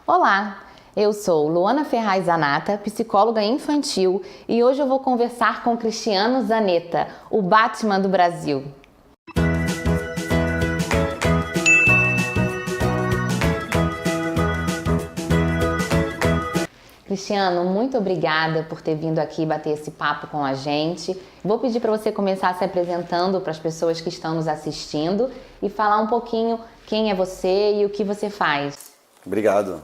Olá, eu sou Luana Ferraz Zanata, psicóloga infantil, e hoje eu vou conversar com Cristiano Zanetta, o Batman do Brasil. Cristiano, muito obrigada por ter vindo aqui bater esse papo com a gente. Vou pedir para você começar se apresentando para as pessoas que estão nos assistindo e falar um pouquinho quem é você e o que você faz. Obrigado.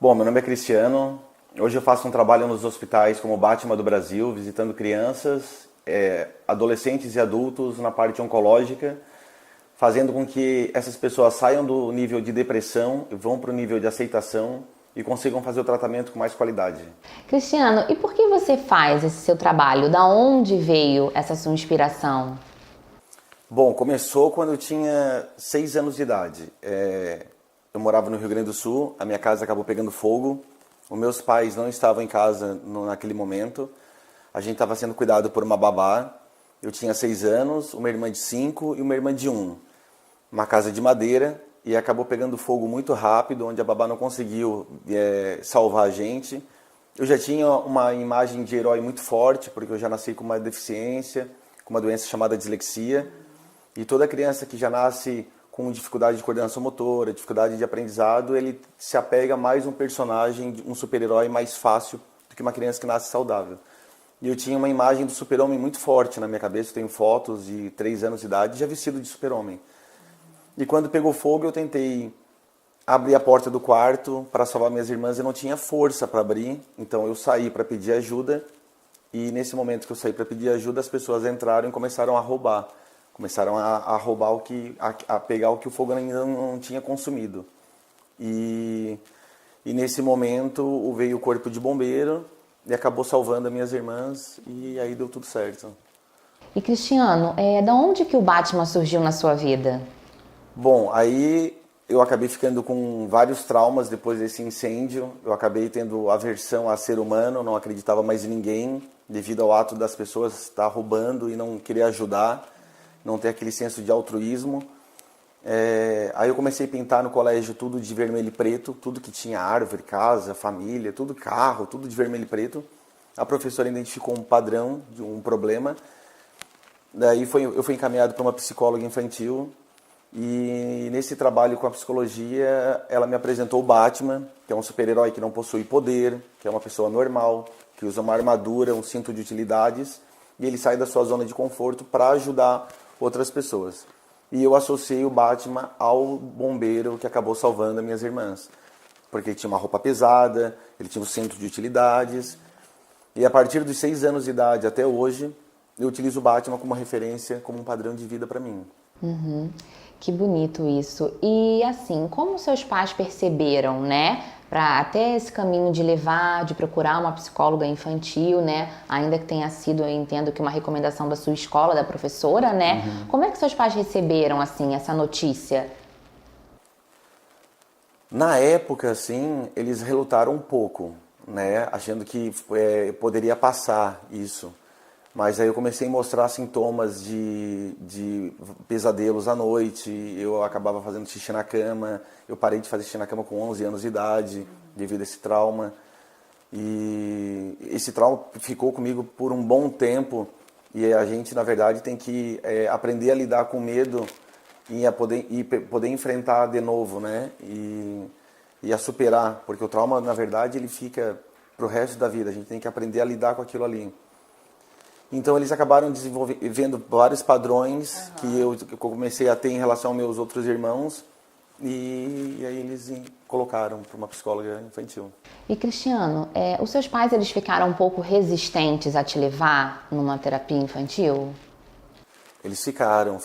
Bom, meu nome é Cristiano. Hoje eu faço um trabalho nos hospitais como Batman do Brasil, visitando crianças, adolescentes e adultos na parte oncológica, fazendo com que essas pessoas saiam do nível de depressão e vão para o nível de aceitação e consigam fazer o tratamento com mais qualidade. Cristiano, e por que você faz esse seu trabalho? Da onde veio essa sua inspiração? Bom, começou quando eu tinha 6 anos de idade. Eu morava no Rio Grande do Sul, a minha casa acabou pegando fogo, os meus pais não estavam em casa naquele momento, a gente estava sendo cuidado por uma babá, eu tinha 6 anos, uma irmã de 5 e uma irmã de 1. Uma casa de madeira, e acabou pegando fogo muito rápido, onde a babá não conseguiu salvar a gente. Eu já tinha uma imagem de herói muito forte, porque eu já nasci com uma deficiência, com uma doença chamada dislexia, e toda criança que já nasce com dificuldade de coordenação motora, dificuldade de aprendizado, ele se apega mais a um personagem, um super-herói mais fácil do que uma criança que nasce saudável. E eu tinha uma imagem do super-homem muito forte na minha cabeça, eu tenho fotos de 3 anos de idade já vestido de super-homem. E quando pegou fogo, eu tentei abrir a porta do quarto para salvar minhas irmãs e não tinha força para abrir, então eu saí para pedir ajuda, e nesse momento que eu saí para pedir ajuda, as pessoas entraram e começaram a roubar. Começaram a roubar a pegar o que o fogo ainda não tinha consumido. E nesse momento veio o corpo de bombeiro e acabou salvando as minhas irmãs, e aí deu tudo certo. E Cristiano, da onde que o Batman surgiu na sua vida? Bom, aí eu acabei ficando com vários traumas depois desse incêndio. Eu acabei tendo aversão a ser humano, não acreditava mais em ninguém, devido ao ato das pessoas estar roubando e não querer ajudar, não ter aquele senso de altruísmo. Aí eu comecei a pintar no colégio tudo de vermelho e preto, tudo que tinha árvore, casa, família, tudo carro, tudo de vermelho e preto. A professora identificou um padrão, de um problema. Daí eu fui encaminhado para uma psicóloga infantil. E nesse trabalho com a psicologia, ela me apresentou o Batman, que é um super-herói que não possui poder, que é uma pessoa normal, que usa uma armadura, um cinto de utilidades, e ele sai da sua zona de conforto para ajudar outras pessoas. E eu associei o Batman ao bombeiro que acabou salvando as minhas irmãs, porque ele tinha uma roupa pesada, ele tinha um cinto de utilidades, e a partir dos 6 anos de idade até hoje, eu utilizo o Batman como uma referência, como um padrão de vida para mim. Uhum. Que bonito isso. E assim, como seus pais perceberam, né? Para até esse caminho de levar, de procurar uma psicóloga infantil, né? Ainda que tenha sido, eu entendo que uma recomendação da sua escola, da professora, né? Uhum. Como é que seus pais receberam, assim, essa notícia? Na época, assim, eles relutaram um pouco, né? Achando que poderia passar isso. Mas aí eu comecei a mostrar sintomas de pesadelos à noite, eu acabava fazendo xixi na cama, eu parei de fazer xixi na cama com 11 anos de idade, devido a esse trauma. E esse trauma ficou comigo por um bom tempo, e a gente, na verdade, tem que aprender a lidar com medo e poder enfrentar de novo, né? E a superar, porque o trauma, na verdade, ele fica pro resto da vida, a gente tem que aprender a lidar com aquilo ali. Então eles acabaram desenvolvendo vários padrões que eu comecei a ter em relação aos meus outros irmãos, e aí eles colocaram para uma psicóloga infantil. E Cristiano, os seus pais, eles ficaram um pouco resistentes a te levar numa terapia infantil? Eles ficaram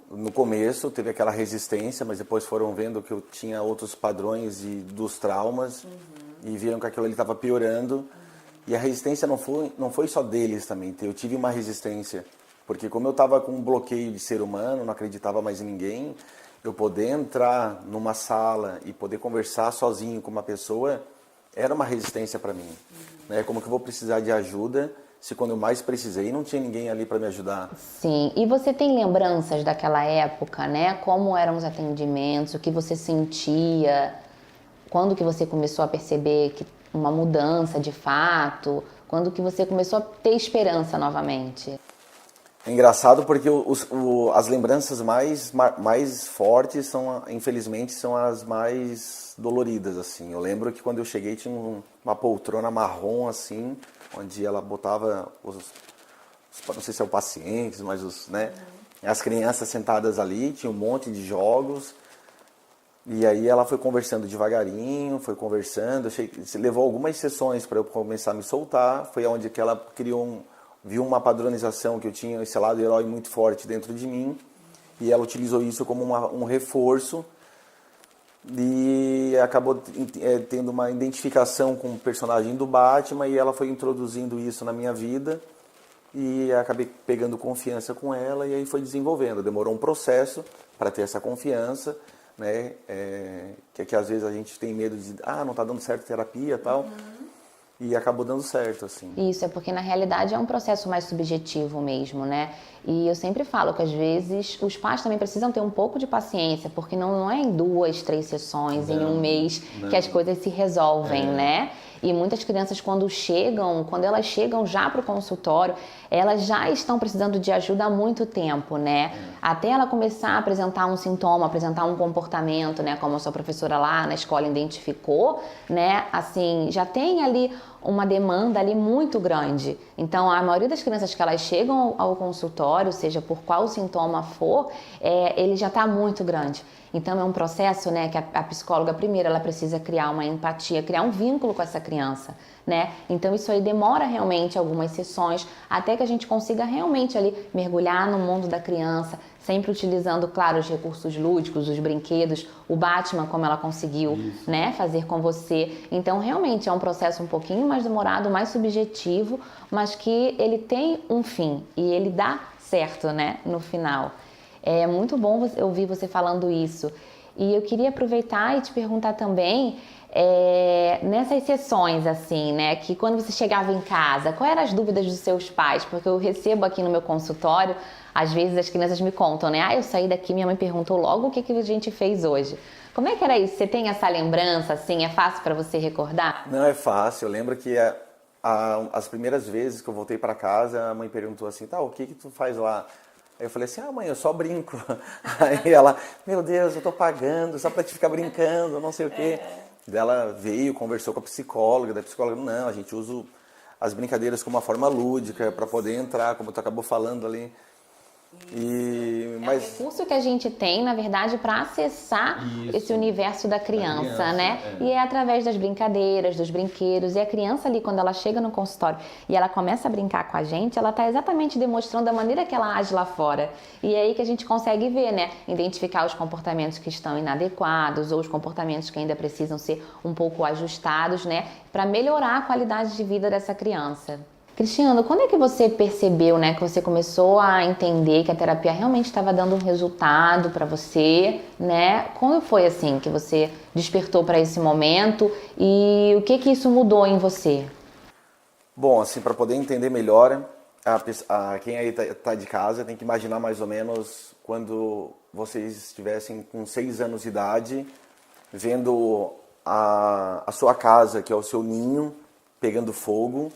no começo teve aquela resistência, mas depois foram vendo que eu tinha outros padrões dos traumas, e viram que aquilo ali estava piorando. E a resistência não foi só deles também, eu tive uma resistência, porque como eu estava com um bloqueio de ser humano, não acreditava mais em ninguém, eu poder entrar numa sala e poder conversar sozinho com uma pessoa, era uma resistência para mim. Né? Como que eu vou precisar de ajuda se quando eu mais precisei não tinha ninguém ali para me ajudar? Sim, e você tem lembranças daquela época, né? Como eram os atendimentos, o que você sentia? Quando que você começou a perceber que uma mudança de fato? Quando que você começou a ter esperança novamente? É engraçado porque as lembranças mais fortes são, infelizmente, são as mais doloridas, assim. Eu lembro que quando eu cheguei tinha uma poltrona marrom, assim, onde ela botava não sei se é o pacientes, mas né, as crianças sentadas ali, tinha um monte de jogos. E aí ela foi conversando devagarinho, foi conversando, levou algumas sessões para eu começar a me soltar, foi onde que ela viu uma padronização que eu tinha esse lado herói muito forte dentro de mim, e ela utilizou isso como um reforço, e acabou tendo uma identificação com o personagem do Batman, e ela foi introduzindo isso na minha vida, e acabei pegando confiança com ela, e aí foi desenvolvendo. Demorou um processo para ter essa confiança, né? Que às vezes a gente tem medo de, não está dando certo a terapia e tal, e acabou dando certo, assim. Isso, é porque na realidade é um processo mais subjetivo mesmo, né? E eu sempre falo que às vezes os pais também precisam ter um pouco de paciência, porque não é em 2, 3 sessões, em um mês, que as coisas se resolvem, né? E muitas crianças quando elas chegam já para o consultório, elas já estão precisando de ajuda há muito tempo, né? Até ela começar a apresentar um sintoma, apresentar um comportamento, né? Como a sua professora lá na escola identificou, né? Assim, já tem ali uma demanda ali muito grande. Então, a maioria das crianças que elas chegam ao consultório, seja por qual sintoma for, ele já está muito grande. Então, é um processo, né, que a psicóloga, primeiro, ela precisa criar uma empatia, criar um vínculo com essa criança, né? Então, isso aí demora realmente algumas sessões, até que a gente consiga realmente ali mergulhar no mundo da criança, sempre utilizando, claro, os recursos lúdicos, os brinquedos, o Batman, como ela conseguiu, né, fazer com você. Então, realmente, é um processo um pouquinho mais demorado, mais subjetivo, mas que ele tem um fim e ele dá certo, né, no final. É muito bom ouvir você falando isso. E eu queria aproveitar e te perguntar também, nessas sessões, assim, né, que quando você chegava em casa, quais eram as dúvidas dos seus pais? Porque eu recebo aqui no meu consultório, às vezes as crianças me contam, né, eu saí daqui, minha mãe perguntou logo o que a gente fez hoje. Como é que era isso? Você tem essa lembrança, assim, é fácil para você recordar? Não é fácil, eu lembro que as primeiras vezes que eu voltei para casa, a mãe perguntou assim, o que tu faz lá? Aí eu falei assim, mãe, eu só brinco. Aí ela, meu Deus, eu tô pagando só pra te ficar brincando, não sei o quê. Daí ela veio, conversou com a psicóloga, da psicóloga, não, a gente usa as brincadeiras como uma forma lúdica para poder entrar, como tu acabou falando ali. Mas... É o recurso que a gente tem, na verdade, para acessar esse universo da criança, né? E é através das brincadeiras, dos brinquedos. E a criança ali, quando ela chega no consultório e ela começa a brincar com a gente, ela está exatamente demonstrando a maneira que ela age lá fora. E é aí que a gente consegue ver, né? Identificar os comportamentos que estão inadequados ou os comportamentos que ainda precisam ser um pouco ajustados, né? Para melhorar a qualidade de vida dessa criança. Cristiano, quando é que você percebeu, né, que você começou a entender que a terapia realmente estava dando um resultado para você, né? Quando foi assim que você despertou para esse momento e o que isso mudou em você? Bom, assim, para poder entender melhor, quem aí tá de casa tem que imaginar mais ou menos quando vocês estivessem com 6 anos de idade, vendo a sua casa, que é o seu ninho, pegando fogo.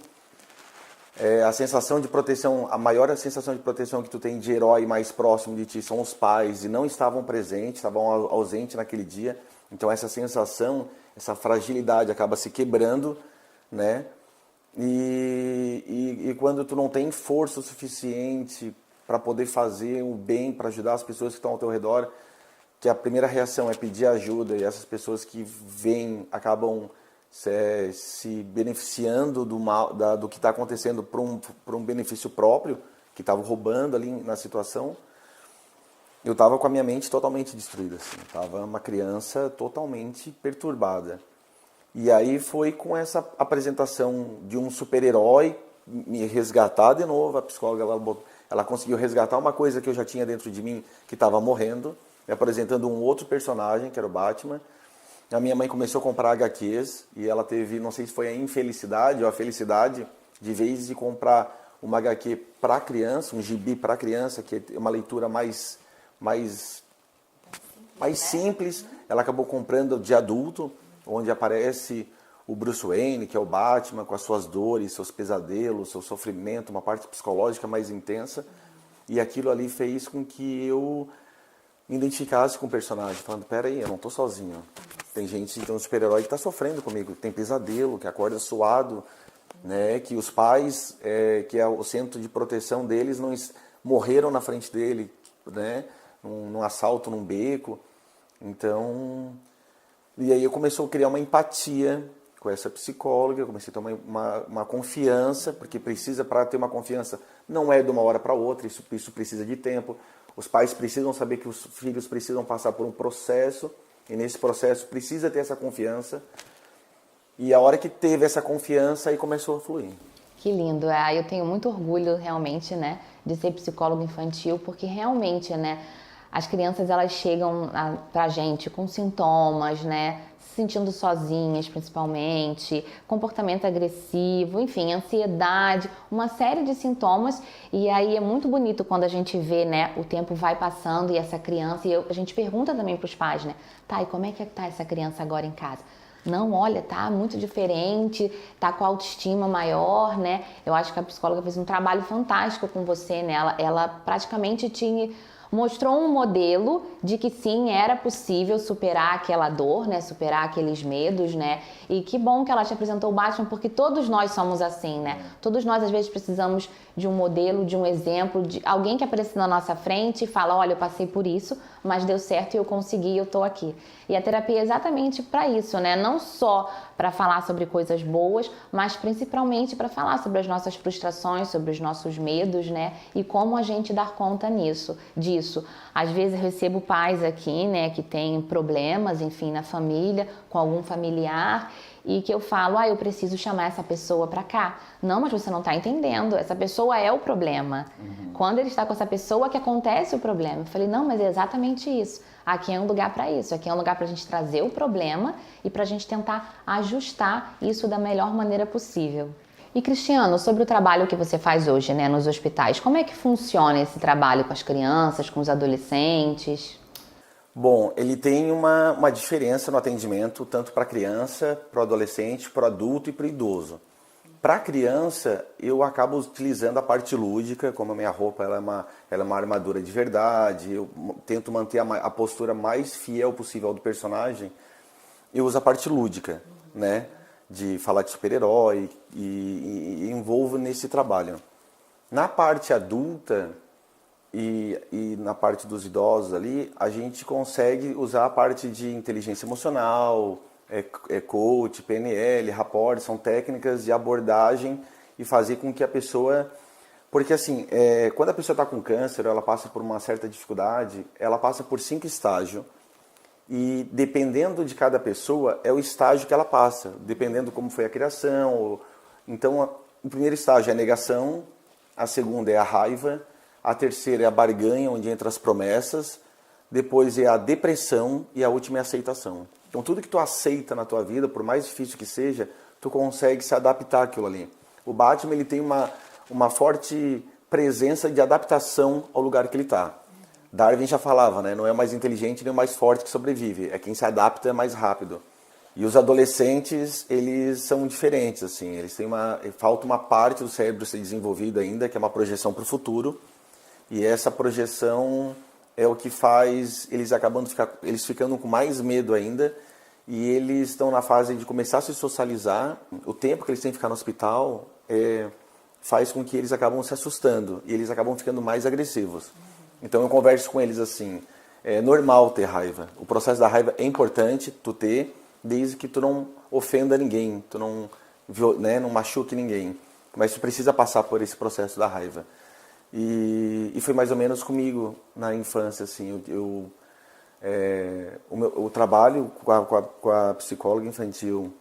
A sensação de proteção, a maior sensação de proteção que tu tem de herói mais próximo de ti são os pais e não estavam presentes, estavam ausentes naquele dia. Então essa sensação, essa fragilidade acaba se quebrando, né? E quando tu não tem força suficiente para poder fazer o bem, para ajudar as pessoas que estão ao teu redor, que a primeira reação é pedir ajuda e essas pessoas que vêm acabam se beneficiando do que está acontecendo por um benefício próprio, que estava roubando ali na situação, eu estava com a minha mente totalmente destruída, assim, estava uma criança totalmente perturbada. E aí foi com essa apresentação de um super-herói me resgatar de novo, a psicóloga ela conseguiu resgatar uma coisa que eu já tinha dentro de mim, que estava morrendo, me apresentando um outro personagem, que era o Batman. A minha mãe começou a comprar HQs e ela teve, não sei se foi a infelicidade ou a felicidade, de vez de comprar uma HQ para criança, um gibi para criança, que é uma leitura mais simples, ela acabou comprando de adulto, onde aparece o Bruce Wayne, que é o Batman, com as suas dores, seus pesadelos, seu sofrimento, uma parte psicológica mais intensa. E aquilo ali fez com que eu me identificasse com o personagem, falando, peraí, eu não tô sozinho. Tem gente, tem um super-herói que tá sofrendo comigo, que tem pesadelo, que acorda suado, né? Que os pais, que é o centro de proteção deles, não morreram na frente dele, né? Num assalto, num beco. Então, e aí eu comecei a criar uma empatia com essa psicóloga, eu comecei a ter uma confiança, porque precisa, para ter uma confiança, não é de uma hora para outra, isso precisa de tempo. Os pais precisam saber que os filhos precisam passar por um processo, e nesse processo precisa ter essa confiança. E a hora que teve essa confiança, aí começou a fluir. Que lindo, eu tenho muito orgulho realmente, né, de ser psicólogo infantil, porque realmente, né, as crianças elas chegam pra gente com sintomas, né, se sentindo sozinhas principalmente, comportamento agressivo, enfim, ansiedade, uma série de sintomas, e aí é muito bonito quando a gente vê, né, o tempo vai passando e essa criança, e a gente pergunta também pros pais, né, tá, e como é que tá essa criança agora em casa? Não, olha, tá muito diferente, tá com a autoestima maior, né? Eu acho que a psicóloga fez um trabalho fantástico com você, né? Ela praticamente mostrou um modelo de que sim, era possível superar aquela dor, né? Superar aqueles medos, né? E que bom que ela te apresentou o Batman, porque todos nós somos assim, né? Todos nós, às vezes, precisamos de um modelo, de um exemplo, de alguém que apareça na nossa frente e fala, olha, eu passei por isso, mas deu certo e eu consegui, eu tô aqui. E a terapia é exatamente para isso, né? Não só para falar sobre coisas boas, mas principalmente para falar sobre as nossas frustrações, sobre os nossos medos, né? E como a gente dar conta disso. Às vezes eu recebo pais aqui, né, que têm problemas, enfim, na família, com algum familiar, e que eu falo, eu preciso chamar essa pessoa para cá. Não, mas você não está entendendo, essa pessoa é o problema. Quando ele está com essa pessoa que acontece o problema. Eu falei, não, mas é exatamente isso. Aqui é um lugar para isso, aqui é um lugar para a gente trazer o problema e para a gente tentar ajustar isso da melhor maneira possível. E Cristiano, sobre o trabalho que você faz hoje, né, nos hospitais, como é que funciona esse trabalho com as crianças, com os adolescentes? Bom, ele tem uma diferença no atendimento, tanto para a criança, para o adolescente, para o adulto e para o idoso. Para a criança, eu acabo utilizando a parte lúdica, como a minha roupa ela é uma armadura de verdade, eu tento manter a postura mais fiel possível ao do personagem, eu uso a parte lúdica, né? De falar de super-herói e envolvo nesse trabalho. Na parte adulta e na parte dos idosos ali, a gente consegue usar a parte de inteligência emocional, coach, PNL, rapport, são técnicas de abordagem e fazer com que a pessoa... Porque assim, quando a pessoa está com câncer, ela passa por uma certa dificuldade, ela passa por 5 estágios. E dependendo de cada pessoa, é o estágio que ela passa, dependendo como foi a criação. Então, o primeiro estágio é a negação, a segunda é a raiva, a terceira é a barganha, onde entra as promessas, depois é a depressão e a última é a aceitação. Então, tudo que tu aceita na tua vida, por mais difícil que seja, tu consegue se adaptar àquilo ali. O Batman ele tem uma forte presença de adaptação ao lugar que ele está. Darwin já falava, né? Não é o mais inteligente nem o mais forte que sobrevive, é quem se adapta mais rápido. E os adolescentes, eles são diferentes, assim, eles têm falta uma parte do cérebro ser desenvolvida ainda, que é uma projeção para o futuro, e essa projeção é o que faz eles ficando com mais medo ainda, e eles estão na fase de começar a se socializar. O tempo que eles têm que ficar no hospital faz com que eles acabam se assustando, e eles acabam ficando mais agressivos. Então eu converso com eles assim, é normal ter raiva. O processo da raiva é importante tu ter, desde que tu não ofenda ninguém, tu não, né, não machuque ninguém. Mas tu precisa passar por esse processo da raiva. E foi mais ou menos comigo na infância, assim, o trabalho com a psicóloga infantil,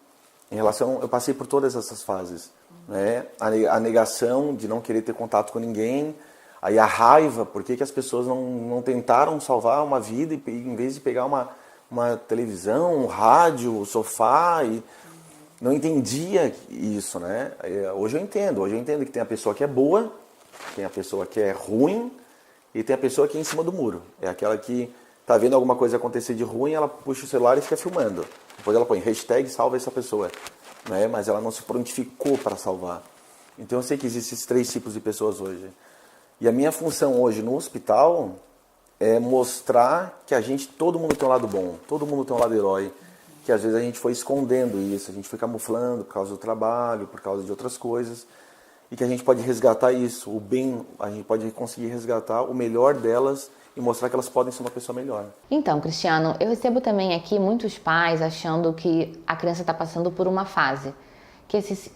eu passei por todas essas fases, né? A negação de não querer ter contato com ninguém, aí a raiva, por que as pessoas não tentaram salvar uma vida e em vez de pegar uma televisão, um rádio, um sofá, e não entendia isso, né? Hoje eu entendo que tem a pessoa que é boa, tem a pessoa que é ruim e tem a pessoa que é em cima do muro. É aquela que tá vendo alguma coisa acontecer de ruim, ela puxa o celular e fica filmando. Depois ela põe hashtag salva essa pessoa, né? Mas ela não se prontificou para salvar. Então eu sei que existem esses 3 tipos de pessoas hoje. E a minha função hoje no hospital é mostrar que todo mundo tem um lado bom, todo mundo tem um lado herói, que às vezes a gente foi escondendo isso, a gente foi camuflando por causa do trabalho, por causa de outras coisas, e que a gente pode resgatar isso, o bem, a gente pode conseguir resgatar o melhor delas e mostrar que elas podem ser uma pessoa melhor. Então, Cristiano, eu recebo também aqui muitos pais achando que a criança está passando por uma fase,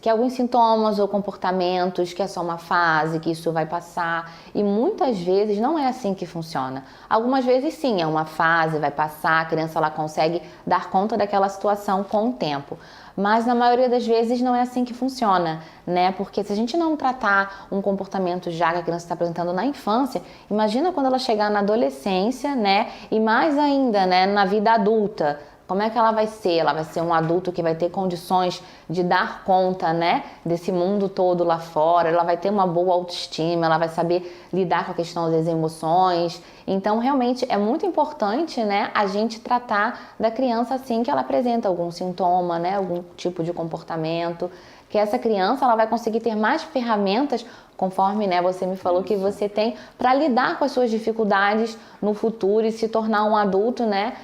que alguns sintomas ou comportamentos, que é só uma fase, que isso vai passar, e muitas vezes não é assim que funciona. Algumas vezes sim, é uma fase, vai passar, a criança ela consegue dar conta daquela situação com o tempo. Mas na maioria das vezes não é assim que funciona, né? Porque se a gente não tratar um comportamento já que a criança está apresentando na infância, imagina quando ela chegar na adolescência, né? E mais ainda, né, na vida adulta. Como é que ela vai ser? Ela vai ser um adulto que vai ter condições de dar conta, né, desse mundo todo lá fora. Ela vai ter uma boa autoestima, ela vai saber lidar com a questão das emoções. Então, realmente, é muito importante, né, a gente tratar da criança assim que ela apresenta algum sintoma, né, algum tipo de comportamento. Que essa criança ela vai conseguir ter mais ferramentas, conforme, né, você me falou que você tem, para lidar com as suas dificuldades no futuro e se tornar um adulto, né,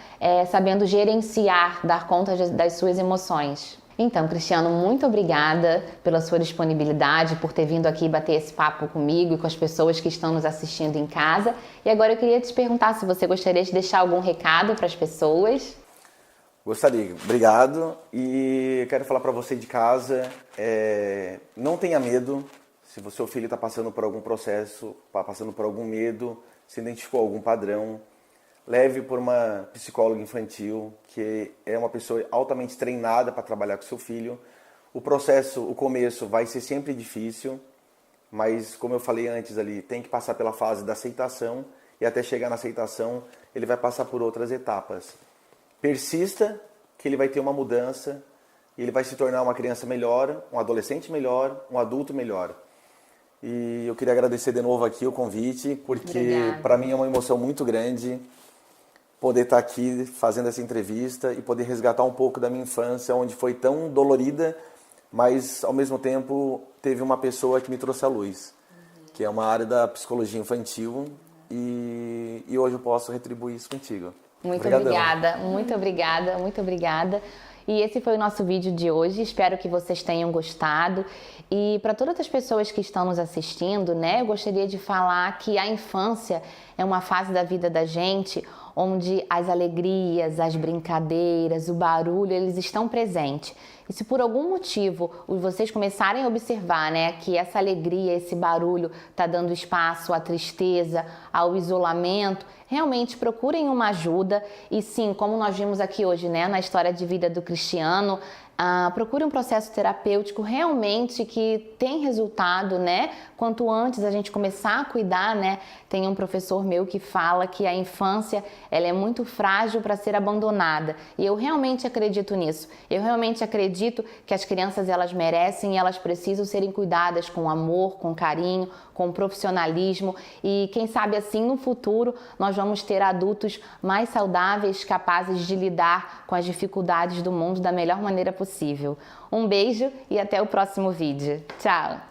sabendo gerenciar, dar conta das suas emoções. Então, Cristiano, muito obrigada pela sua disponibilidade, por ter vindo aqui bater esse papo comigo e com as pessoas que estão nos assistindo em casa. E agora eu queria te perguntar se você gostaria de deixar algum recado para as pessoas. Gostaria, obrigado. E quero falar para você de casa, não tenha medo. Se o seu filho está passando por algum processo, está passando por algum medo, se identificou algum padrão, leve por uma psicóloga infantil, que é uma pessoa altamente treinada para trabalhar com seu filho. O processo, o começo vai ser sempre difícil, mas como eu falei antes ali, tem que passar pela fase da aceitação e até chegar na aceitação, ele vai passar por outras etapas. Persista, que ele vai ter uma mudança e ele vai se tornar uma criança melhor, um adolescente melhor, um adulto melhor. E eu queria agradecer de novo aqui o convite, porque para mim é uma emoção muito grande poder estar aqui fazendo essa entrevista e poder resgatar um pouco da minha infância, onde foi tão dolorida, mas ao mesmo tempo teve uma pessoa que me trouxe à luz, que é uma área da psicologia infantil, e hoje eu posso retribuir isso contigo. Muito Obrigadão. obrigada, muito obrigada, muito obrigada. E esse foi o nosso vídeo de hoje, espero que vocês tenham gostado. E para todas as pessoas que estão nos assistindo, né, eu gostaria de falar que a infância é uma fase da vida da gente onde as alegrias, as brincadeiras, o barulho, eles estão presentes. E se por algum motivo vocês começarem a observar, né, que essa alegria, esse barulho está dando espaço à tristeza, ao isolamento, realmente procurem uma ajuda. E sim, como nós vimos aqui hoje, né, na história de vida do Cristiano, procure um processo terapêutico realmente que tem resultado, né? Quanto antes a gente começar a cuidar, né? Tem um professor meu que fala que a infância ela é muito frágil para ser abandonada. E eu realmente acredito nisso. Eu realmente acredito que as crianças elas merecem e elas precisam serem cuidadas com amor, com carinho, com profissionalismo. E quem sabe assim no futuro nós vamos ter adultos mais saudáveis, capazes de lidar com as dificuldades do mundo da melhor maneira possível. Um beijo e até o próximo vídeo. Tchau!